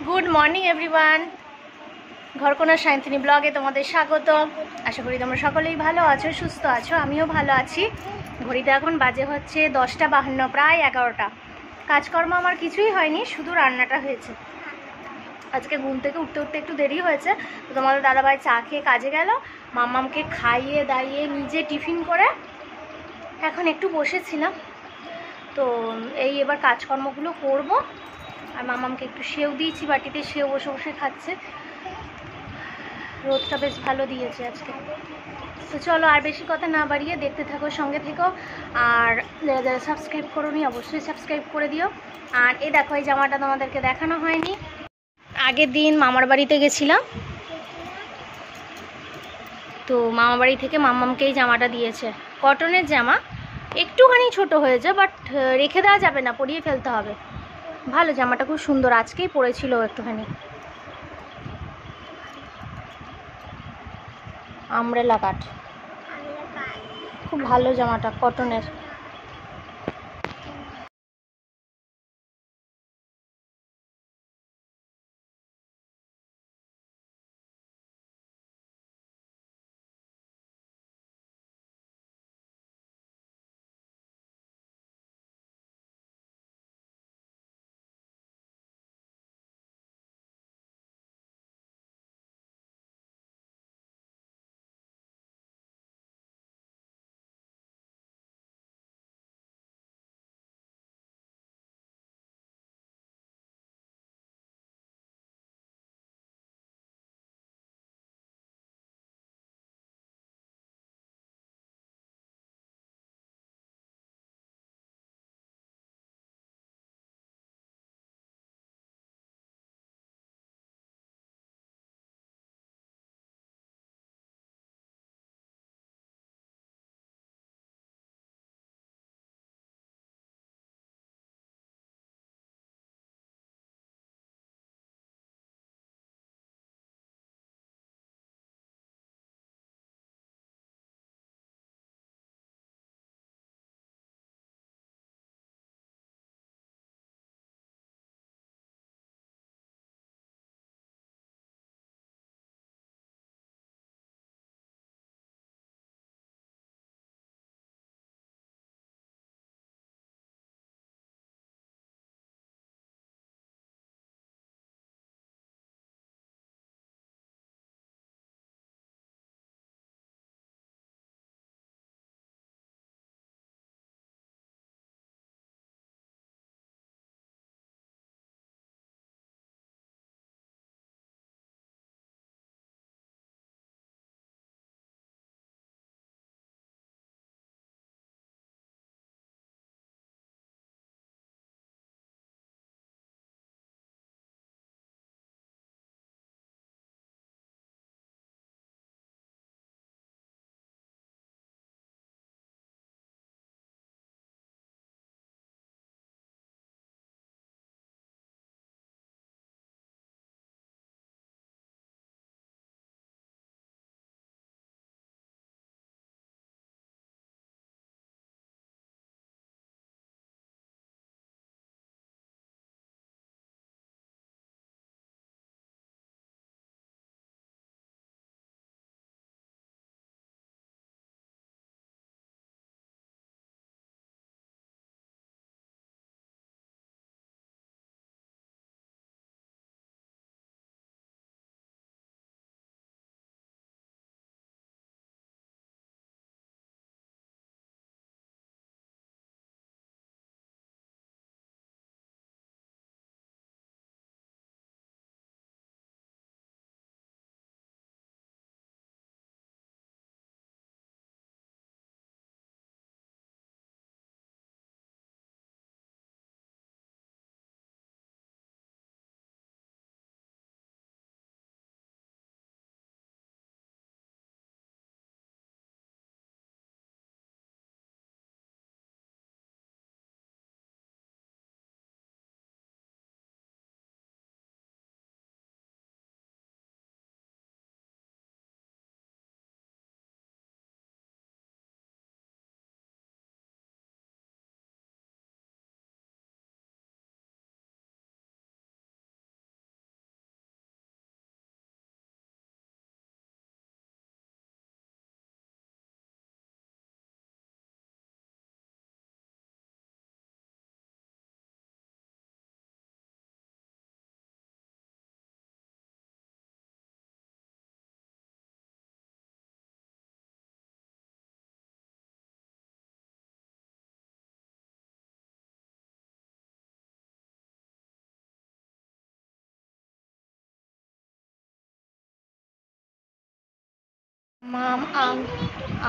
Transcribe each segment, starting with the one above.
Good morning everyone, ঘরকোনা সায়ন্তিনী ব্লগে তোমাদের স্বাগত। আশা করি তোমরা সকলেই ভালো আছো, সুস্থ আছো। আমিও ভালো আছি। ঘড়িতে এখন বাজে হচ্ছে 10টা 52, প্রায় 11টা। কাজকর্ম আমার কিছুই হয়নি, শুধু রান্নাটা হয়েছে। আজকে ঘুম থেকে উঠতে উঠতে একটু দেরি হয়েছে, তো তোমাদের দাদাভাই চা খেয়ে কাজে গেল। মাম্মামকে খাইয়ে দাইয়ে নিজে টিফিন করে এখন একটু বসেছিলাম। তো এই এবার কাজকর্মগুলো করব। আর মামামকে একটু সেও দিয়েছি বাটিতে, সেও বসে বসে খাচ্ছে। রোদটা বেশ ভালো দিয়েছে আজকে। তো চলো আর বেশি কথা না বাড়িয়ে দেখতে থাকো, সঙ্গে থেকো। আর যারা যারা সাবস্ক্রাইব করোনি অবশ্যই সাবস্ক্রাইব করে দিও। আর এই দেখো, এই জামাটা তোমাদেরকে দেখানো হয়নি। আগের দিন মামার বাড়িতে গেছিলাম, তো মামা বাড়ি থেকে মাম্মামকে এই জামাটা দিয়েছে। কটনের জামা, একটুখানি ছোট হয়েছে, বাট রেখে দেওয়া যাবে না, পরিয়ে ফেলতে হবে। ভালো জামাটা, খুব সুন্দর। আজকেই পরেছিল একটুখানি। আমব্রেলা কাট, খুব ভালো জামাটা, কটনের।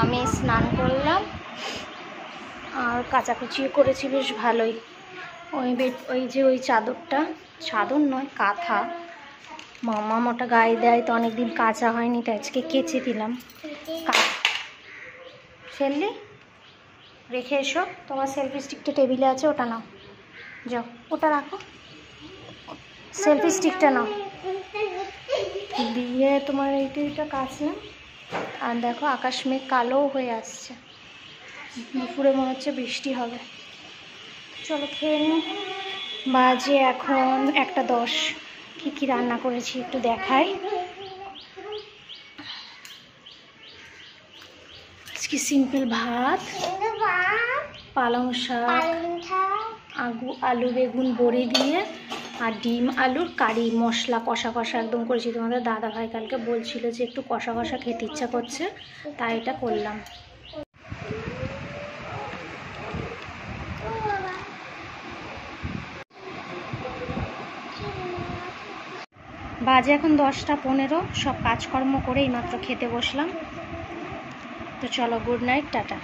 আমি স্নান করলাম আর কাচাকুচিও করেছি বেশ ভালোই। ওই যে ওই চাদর নয়, কাঁথা, মামা ওটা গায়ে দেয় তো, অনেকদিন কাচা হয়নি, তাই আজকে কেচে দিলাম। ফেললি, রেখে এসো। তোমার সেলফি স্টিকটা টেবিলে আছে, ওটা নাও, যাও ওটা রাখো। সেলফি স্টিকটা নাও, দিয়ে তোমার এইটা কাচলাম। আর দেখো আকাশ মেঘ কালো হয়ে আসছে, দুপুরে মনে হচ্ছে বৃষ্টি হবে। চলো খেয়ে নিই। বাজে এখন 1:10। কী রান্না করেছি একটু দেখাই। আজকে সিম্পল ভাত, পালং শাক, আলু বেগুন বড়ি দিয়ে, আর ডিম আলুর কারি মশলা কষা কষা একদম করেছি। তোমাদের দাদা ভাই কালকে বলছিল যে একটু কষা কষা খেতে ইচ্ছা করছে, তাই এটা করলাম। বাজে এখন 10:15। সব কাজকর্ম করে এইমাত্র খেতে বসলাম। তো চলো, গুড নাইট, টাটা।